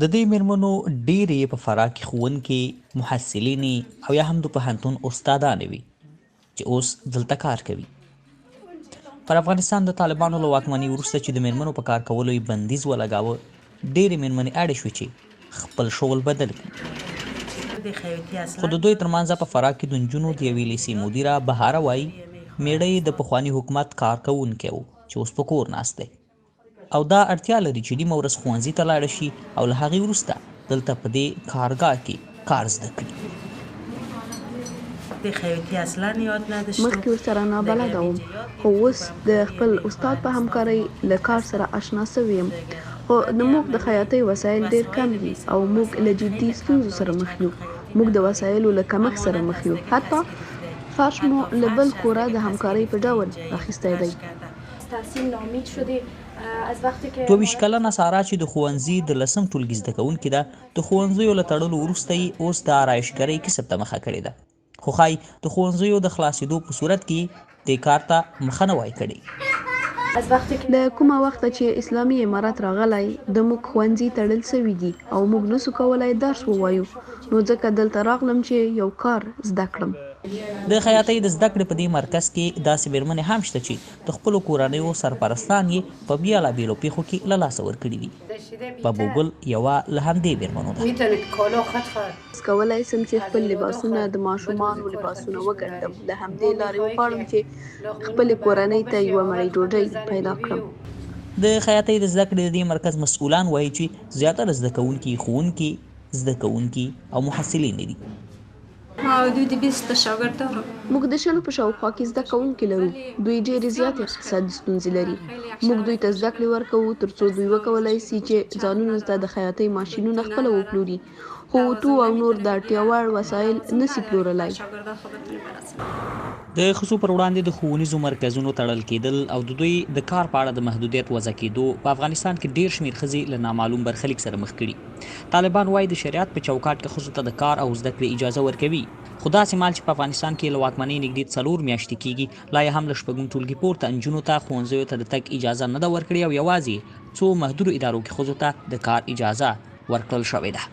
د دې مېرمنو ډېرې په فراه کې ښوونکې، محصلینې او یا هم د پوهنتون استادانې وي چې اوس دلته کار کوي. پر افغانستان د طالبانو له واکمنۍ وروسته چې د مېرمنو په کار کولو یې بندیز ولګاوه، ډېرې مېرمنې اړې شوې چې خپل شغل بدل کړي. خو د دوی ترمنځ په فراه کې د نجونو د یوې لیسې مدیره بهاره وایي میړه یې د پخواني حکومت کارکوونکی و چې اوس په کور ناست دی او دا اړتیا لري چې نیمه ورځ ښوونځي ته لاړه شي او له هغې وروسته دلته په دې کارګاه کې کار زده کړي. مخکې ورسره نابلده وم، خو اوس د خپل استاد په همکارۍ له کار سره آشنا سوی یم. خو زموږ د خیاطۍ وسایل ډېر کم دي او موږ له جدي ستونزو سره مخ یو. موږ د وسایلو له کمښت سره مخ یو. حتی فرش مو له بل کوره د همکارۍ په ډول اخیستی دی. 22 کلنه سارا چې د ښوونځي د 10م ټولګي زده کوونکې ده، د ښوونځیو له تړلو وروسته یې اوس د آرایشګرۍ کسب ته مخه کړې ده. خو ښایي د ښوونځیو د خلاصېدو په صورت کې دې کار ته مخه نه وای کړې. له کومه وخته چې اسلامي امارت راغلی د موږ ښوونځي تړل سوي دي او موږ نسو کولی درس ووایو، نو ځکه دلته راغلم چې یو کار زده کړم. د خیاطۍ د زده کړې په دې مرکز کې داسې مېرمنې هم شته چې د خپلو کورنیو سرپرستان یې په بېلابېلو پیښو کې له لاسه ورکړي دي. بابو ګل یوه له همدې مېرمنو ده. کولی سم چې خپل لباسونه د ماشومانو لباسونه وګنډم، له همدې لارې وغواړم چې خپلې کورنۍ ته یوه مړۍ ډوډۍ پیدا کړم. د خیاطۍ د زده کړې د دې مرکز مسؤلان وایي چې زیاتره زده کوونکي ښوونکي، زده کوونکي او محصلین دي. موږ د 20 په شاوخوا کې زده کوونکي لرو. دوی ډېرې زیاتې اقتصادي ستونزې لري. موږ دوی ته زده کړې ورکوو ترڅو دوی وکولی سي چې ځانونو ته د خیاطۍ ماشینونه خپله وپلوري، خو اوتو او نور د اړتیا وړ وسایل نسي پلورلی. د ښځو پر وړاندې د ښوونیزو مرکزونو تړل کېدل او د دوی د کار په اړه د محدودیت وضع کېدو په افغانستان کې ډېر شمېر ښځې له نامعلوم برخلیک سره مخ کړي. طالبان وایي د شریعت په چوکاټ کې ښځو ته د کار او زده کړې اجازه ورکوي، خو داسې مهال چې په افغانستان کې له واکمنۍ نږدې 4 میاشتې کېږي، لا یې هم له 6 ټولګي پورته نجونو ته ښوونځیو ته د تګ اجازه نه ده ورکړې او یوازې څو محدودو ادارو کې ښځو ته د کار اجازه ورکړل شوې ده.